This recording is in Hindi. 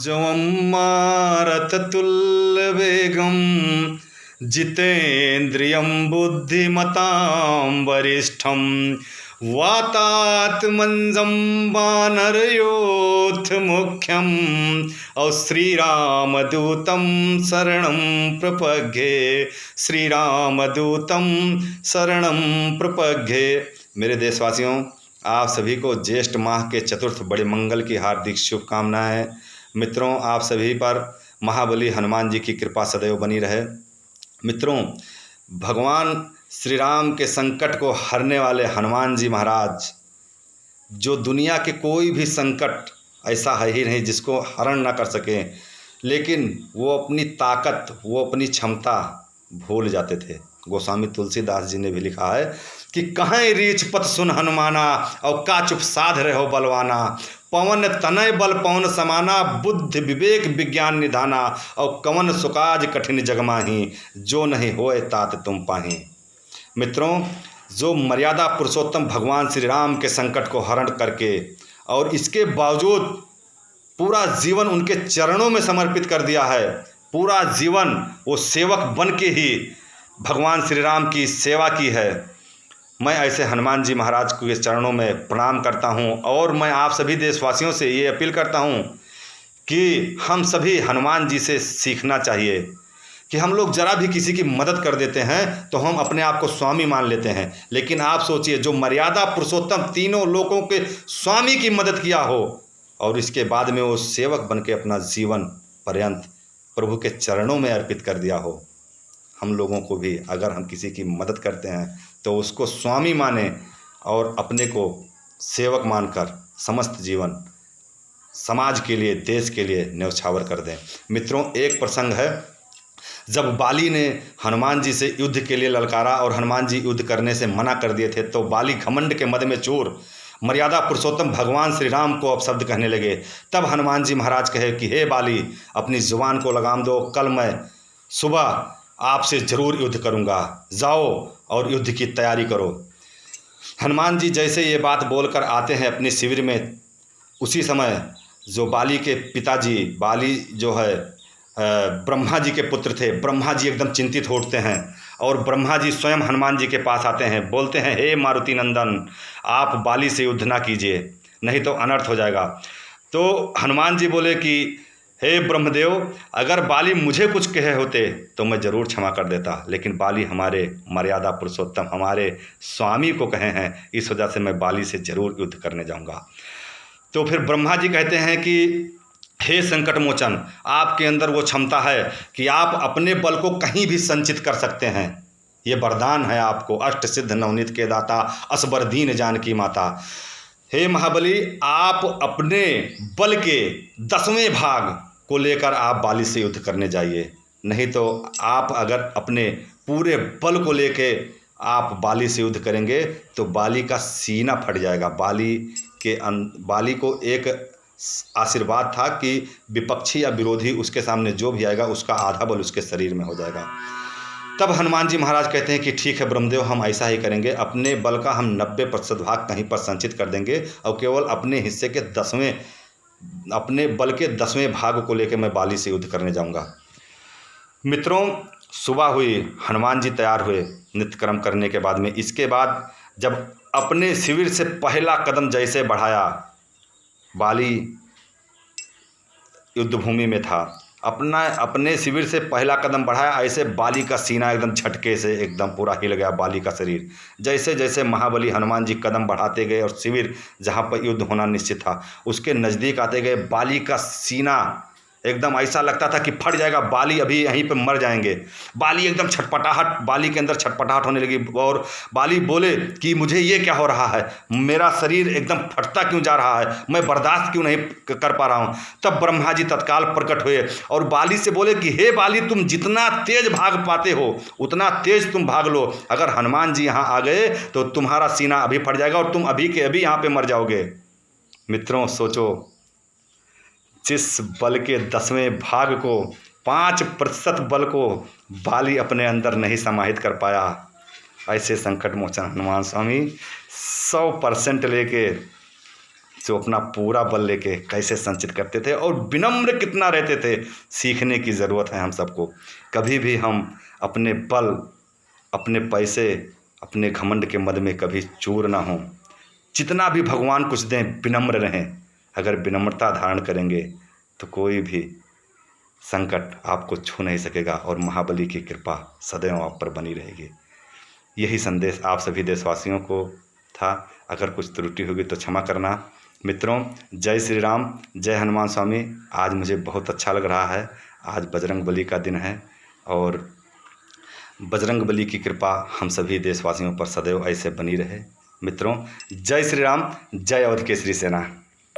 जवम्मारततुल्यवेगं जितेन्द्रियं बुद्धिमतां वरिष्ठं वातात्मजं वानरयोधमुख्यं और श्रीरामदूतं शरणं प्रपद्ये, श्रीरामदूतं शरणं प्रपद्ये। मेरे देशवासियों, आप सभी को ज्येष्ठ माह के चतुर्थ बड़े मंगल की हार्दिक शुभकामनाएं। मित्रों, आप सभी पर महाबली हनुमान जी की कृपा सदैव बनी रहे। मित्रों, भगवान श्री राम के संकट को हरने वाले हनुमान जी महाराज, जो दुनिया के कोई भी संकट ऐसा है ही नहीं जिसको हरण ना कर सकें, लेकिन वो अपनी ताकत, वो अपनी क्षमता भूल जाते थे। गोस्वामी तुलसीदास जी ने भी लिखा है कि कहीं रीछ पत सुन हनुमाना, और का चुप साध रहो बलवाना, पवन तनय बल पवन समाना, बुद्धि विवेक विज्ञान निधाना, और कवन सुकाज कठिन जगमाही, जो नहीं होए तात तुम पाही। मित्रों, जो मर्यादा पुरुषोत्तम भगवान श्री राम के संकट को हरण करके और इसके बावजूद पूरा जीवन उनके चरणों में समर्पित कर दिया है, पूरा जीवन वो सेवक बन के ही भगवान श्री राम की सेवा की है, मैं ऐसे हनुमान जी महाराज के चरणों में प्रणाम करता हूं। और मैं आप सभी देशवासियों से ये अपील करता हूं कि हम सभी हनुमान जी से सीखना चाहिए कि हम लोग जरा भी किसी की मदद कर देते हैं तो हम अपने आप को स्वामी मान लेते हैं, लेकिन आप सोचिए, जो मर्यादा पुरुषोत्तम तीनों लोकों के स्वामी की मदद किया हो और इसके बाद में वो सेवक बन के अपना जीवन पर्यंत प्रभु के चरणों में अर्पित कर दिया हो। हम लोगों को भी अगर हम किसी की मदद करते हैं तो उसको स्वामी माने और अपने को सेवक मानकर समस्त जीवन समाज के लिए, देश के लिए न्यौछावर कर दें। मित्रों, एक प्रसंग है, जब बाली ने हनुमान जी से युद्ध के लिए ललकारा और हनुमान जी युद्ध करने से मना कर दिए थे, तो बाली घमंड के मद में चूर मर्यादा पुरुषोत्तम भगवान श्री राम को अपशब्द कहने लगे। तब हनुमान जी महाराज कहे कि हे बाली, अपनी जुबान को लगाम दो, कल मैं सुबह आपसे जरूर युद्ध करूंगा, जाओ और युद्ध की तैयारी करो। हनुमान जी जैसे ये बात बोलकर आते हैं अपने शिविर में, उसी समय जो बाली के पिताजी, बाली जो है ब्रह्मा जी के पुत्र थे, ब्रह्मा जी एकदम चिंतित होते हैं और ब्रह्मा जी स्वयं हनुमान जी के पास आते हैं, बोलते हैं हे मारुति नंदन, आप बाली से युद्ध ना कीजिए, नहीं तो अनर्थ हो जाएगा। तो हनुमान जी बोले कि हे ब्रह्मदेव, अगर बाली मुझे कुछ कहे होते तो मैं ज़रूर क्षमा कर देता, लेकिन बाली हमारे मर्यादा पुरुषोत्तम, हमारे स्वामी को कहे हैं, इस वजह से मैं बाली से ज़रूर युद्ध करने जाऊंगा। तो फिर ब्रह्मा जी कहते हैं कि हे संकट मोचन, आपके अंदर वो क्षमता है कि आप अपने बल को कहीं भी संचित कर सकते हैं, ये वरदान है आपको, अष्ट सिद्ध नवनीत के दाता, असबर दीन जानकी माता। हे महाबली, आप अपने बल के 10वें भाग को लेकर आप बाली से युद्ध करने जाइए, नहीं तो आप अगर अपने पूरे बल को लेके आप बाली से युद्ध करेंगे तो बाली का सीना फट जाएगा। बाली को एक आशीर्वाद था कि विपक्षी या विरोधी उसके सामने जो भी आएगा उसका आधा बल उसके शरीर में हो जाएगा। तब हनुमान जी महाराज कहते हैं कि ठीक है ब्रह्मदेव, हम ऐसा ही करेंगे, अपने बल का हम 90% भाग कहीं पर संचित कर देंगे और केवल अपने हिस्से के 10वें, अपने बल के 10वें भाग को लेकर मैं बाली से युद्ध करने जाऊंगा। मित्रों, सुबह हुई, हनुमान जी तैयार हुए नित्यक्रम करने के बाद में। इसके बाद जब अपने शिविर से पहला कदम जैसे बढ़ाया, बाली युद्धभूमि में था, अपने शिविर से पहला कदम बढ़ाया, ऐसे बाली का सीना एकदम झटके से एकदम पूरा हिल गया, बाली का शरीर। जैसे जैसे महाबली हनुमान जी कदम बढ़ाते गए और शिविर जहाँ पर युद्ध होना निश्चित था उसके नज़दीक आते गए, बाली का सीना एकदम ऐसा लगता था कि फट जाएगा, बाली अभी यहीं पे मर जाएंगे। बाली एकदम छटपटाहट, बाली के अंदर छटपटाहट होने लगी और बाली बोले कि मुझे ये क्या हो रहा है, मेरा शरीर एकदम फटता क्यों जा रहा है, मैं बर्दाश्त क्यों नहीं कर पा रहा हूँ। तब ब्रह्मा जी तत्काल प्रकट हुए और बाली से बोले कि हे बाली, तुम जितना तेज भाग पाते हो उतना तेज तुम भाग लो, अगर हनुमान जी यहाँ आ गए तो तुम्हारा सीना अभी फट जाएगा और तुम अभी के अभी यहाँ पे मर जाओगे। मित्रों, सोचो, जिस बल के 10वें भाग को, 5% बल को बाली अपने अंदर नहीं समाहित कर पाया, ऐसे संकट मोचन हनुमान स्वामी 100% लेके से वो अपना पूरा बल लेके कैसे संचित करते थे और विनम्र कितना रहते थे, सीखने की ज़रूरत है हम सबको। कभी भी हम अपने बल, अपने पैसे, अपने घमंड के मद में कभी चूर ना हों। जितना भी भगवान कुछ दें, विनम्र रहें। अगर विनम्रता धारण करेंगे तो कोई भी संकट आपको छू नहीं सकेगा और महाबली की कृपा सदैव आप पर बनी रहेगी। यही संदेश आप सभी देशवासियों को था। अगर कुछ त्रुटि होगी तो क्षमा करना। मित्रों, जय श्री राम, जय हनुमान स्वामी। आज मुझे बहुत अच्छा लग रहा है। आज बजरंग बली का दिन है और बजरंग बली की कृपा हम सभी देशवासियों पर सदैव ऐसे बनी रहे। मित्रों, जय श्री राम, जय अवध केसरी सेना।